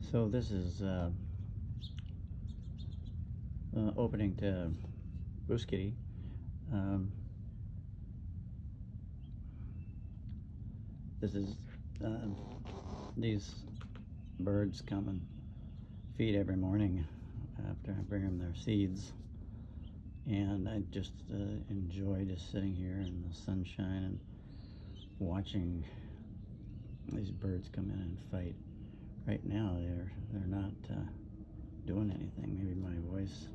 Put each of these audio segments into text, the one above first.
So this is opening to Boost Kitty. Um, this is uh, these birds come and feed every morning after I bring them their seeds, and I just enjoy just sitting here in the sunshine and watching these birds come in and fight. Right now, they're not doing anything. Maybe my voice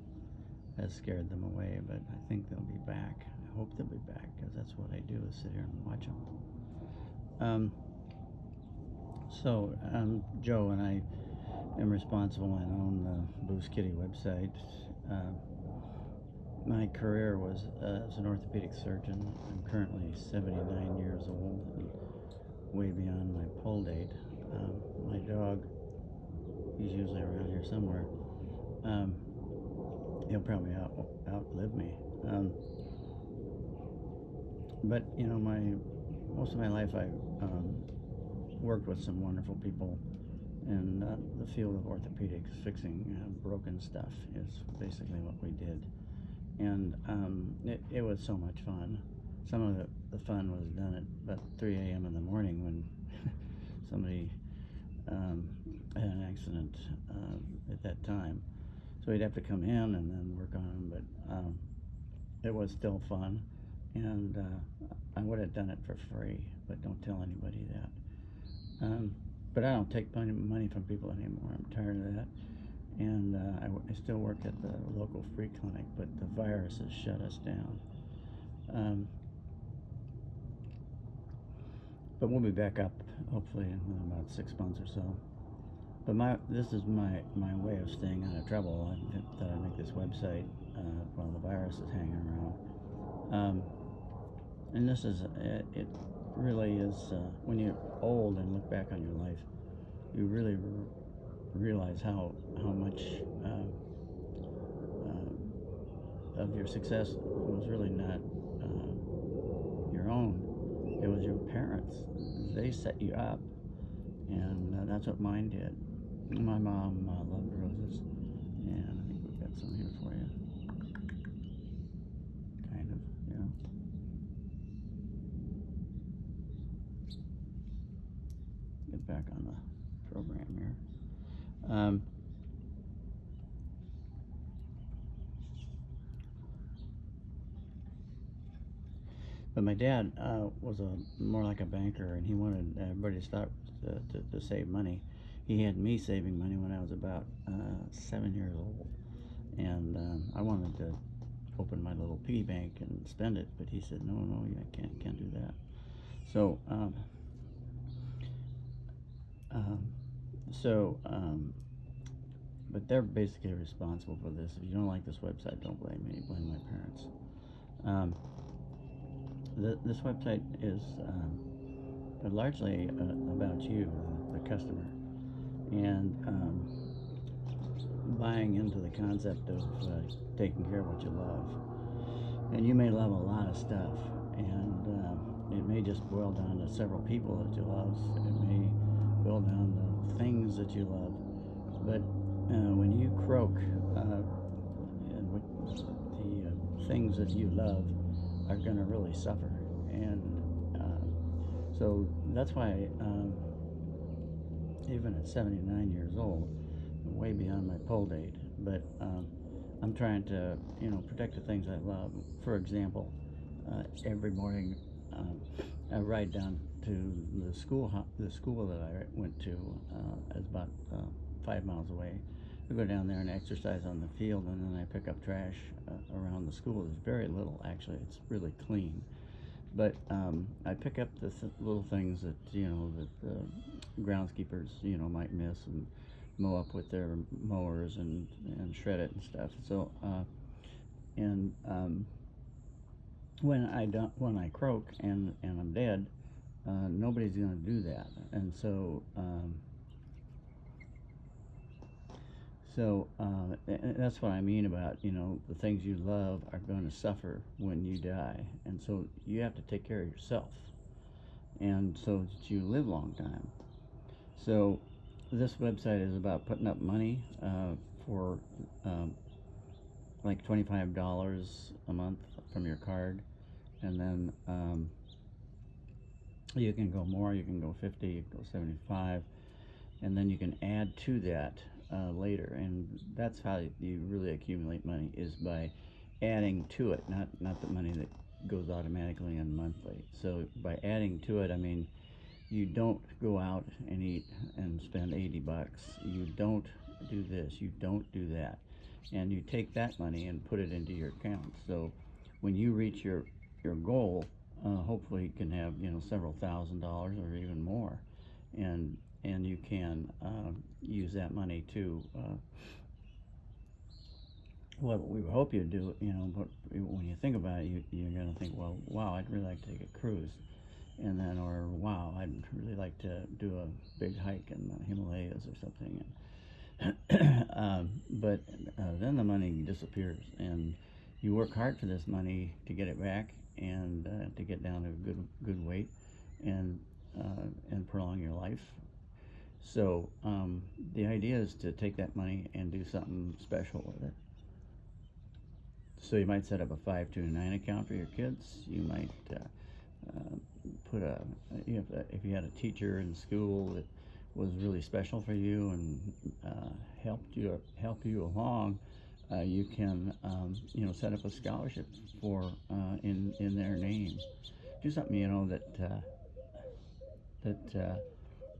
has scared them away, but I think they'll be back. I hope they'll be back because that's what I do, is sit here and watch them. So I'm Joe, and I am responsible and own the Boost Kitty website. My career was as an orthopedic surgeon. I'm currently 79 years old and way beyond my pull date. My dog, he's usually around here somewhere. He'll probably outlive me. But you know, most of my life I worked with some wonderful people in the field of orthopedics. Fixing broken stuff is basically what we did, and it was so much fun. Some of the fun was done at about 3 a.m. in the morning when somebody had an accident at that time. So we'd have to come in and then work on them, but it was still fun, and I would have done it for free, but don't tell anybody that. But I don't take money from people anymore. I'm tired of that, and I still work at the local free clinic, but the virus has shut us down. But we'll be back up hopefully in about 6 months or so. But this is my way of staying out of trouble. I thought I'd make this website while the virus is hanging around. And this is it really is when you're old and look back on your life, you really realize how much of your success was really not your own. It was your parents. They set you up, and that's what mine did. My mom loved roses, and I think we've got some here for you. Kind of, yeah. Get back on the program here. But my dad was more like a banker, and he wanted everybody to start to save money. He had me saving money when I was about 7 years old, and I wanted to open my little piggy bank and spend it, but he said, no, you can't do that. So, but they're basically responsible for this. If you don't like this website, don't blame me, blame my parents. This website is largely about you, the customer, and buying into the concept of taking care of what you love. And you may love a lot of stuff, and it may just boil down to several people that you love. It may boil down to things that you love. But when you croak, the things that you love are going to really suffer. And so that's why even at 79 years old, I'm way beyond my pull date, but I'm trying to protect the things I love. For example, every morning I ride down to the school that I went to is about 5 miles away. I go down there and exercise on the field, and then I pick up trash around the school. There's very little, actually. It's really clean. But I pick up the little things that that the groundskeepers might miss, and mow up with their mowers and shred it and stuff. So when I croak and I'm dead, nobody's going to do that. And so that's what I mean about, the things you love are going to suffer when you die. And so you have to take care of yourself, and so that you live a long time. So this website is about putting up money for um, like $25 a month from your card, and then you can go more. You can go 50, you can go 75, and then you can add to that later. And that's how you really accumulate money, is by adding to it, not the money that goes automatically in monthly. So by adding to it, I mean, you don't go out and eat and spend 80 bucks. You don't do this, you don't do that. And you take that money and put it into your account. So when you reach your goal, hopefully you can have, several $1,000s or even more. And you can use that money to what we hope you do, but when you think about it, you're going to think, well, wow, I'd really like to take a cruise. And then, or wow, I'd really like to do a big hike in the Himalayas or something. But then the money disappears, and you work hard for this money to get it back, and to get down to a good weight, and prolong your life. So the idea is to take that money and do something special with it. So you might set up a 529 account for your kids. You might put if you had a teacher in school that was really special for you and help you along, you can set up a scholarship for in their name. Do something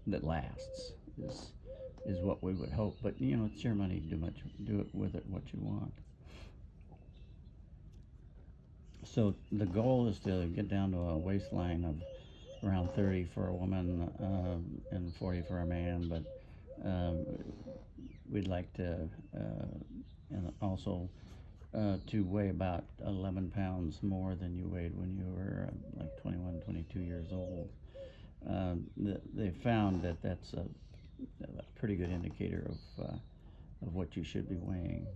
that lasts is what we would hope. But it's your money. Do it with it what you want. So the goal is to get down to a waistline of around 30 for a woman, and 40 for a man. But we'd like to, and also to weigh about 11 pounds more than you weighed when you were like 21, 22 years old. They found that that's a pretty good indicator of what you should be weighing.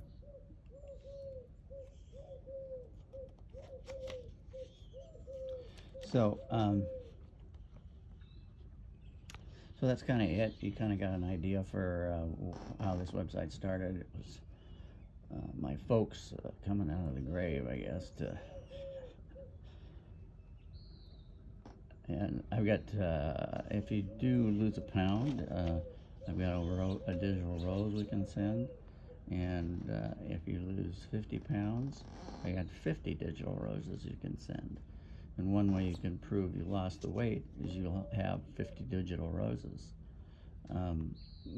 So that's kind of it. You kind of got an idea for how this website started. It was my folks coming out of the grave, I guess. And I've got, if you do lose a pound, I've got a digital rose we can send. And if you lose 50 pounds, I got 50 digital roses you can send. And one way you can prove you lost the weight is you'll have 50 digital roses.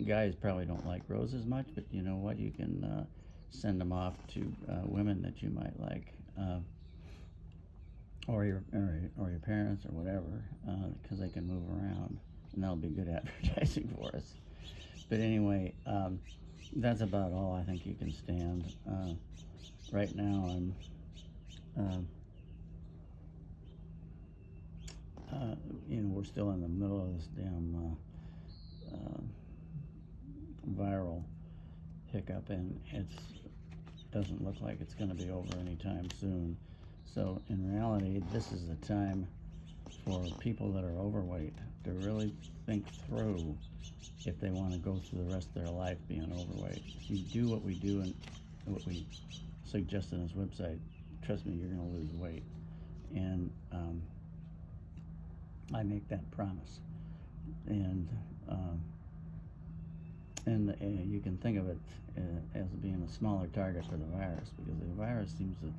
Guys probably don't like roses much, but you know what? You can send them off to women that you might like, or your parents or whatever, because they can move around, and that'll be good advertising for us. But anyway, that's about all I think you can stand. Right now, we're still in the middle of this damn viral hiccup, and it doesn't look like it's going to be over anytime soon. So in reality, this is the time for people that are overweight to really think through if they want to go through the rest of their life being overweight. If you do what we do and what we suggest on this website, trust me, you're going to lose weight. And I make that promise. And you can think of it as being a smaller target for the virus, because the virus seems to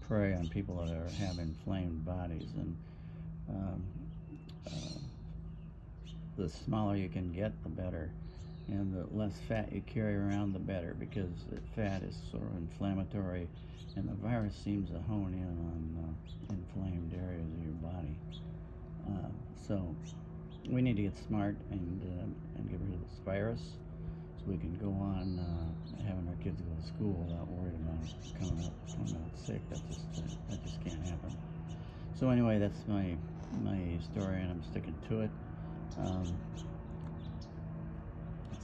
prey on people that have inflamed bodies, and the smaller you can get, the better, and the less fat you carry around, the better, because the fat is sort of inflammatory, and the virus seems to hone in on inflamed areas of your body. So we need to get smart and get rid of this virus, so we can go on having our kids go to school without worrying about coming out sick. That just can't happen. So anyway, that's my story, and I'm sticking to it. Let's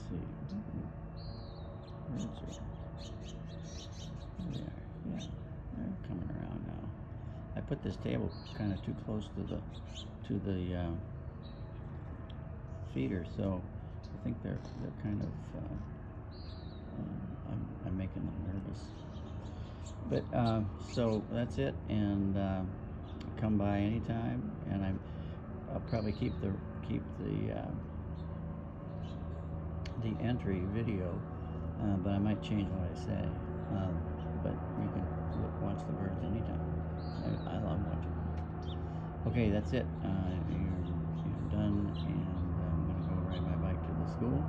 see. Where is it? There. Yeah, they're coming around now. I put this table kind of too close to the feeder, so I think they're kind of I'm making them nervous. But so that's it, and come by anytime, and I'll probably keep the entry video, but I might change what I say. But you can watch the birds anytime. I love watching them. Okay, that's it. You're done, and I'm gonna go ride my bike to the school.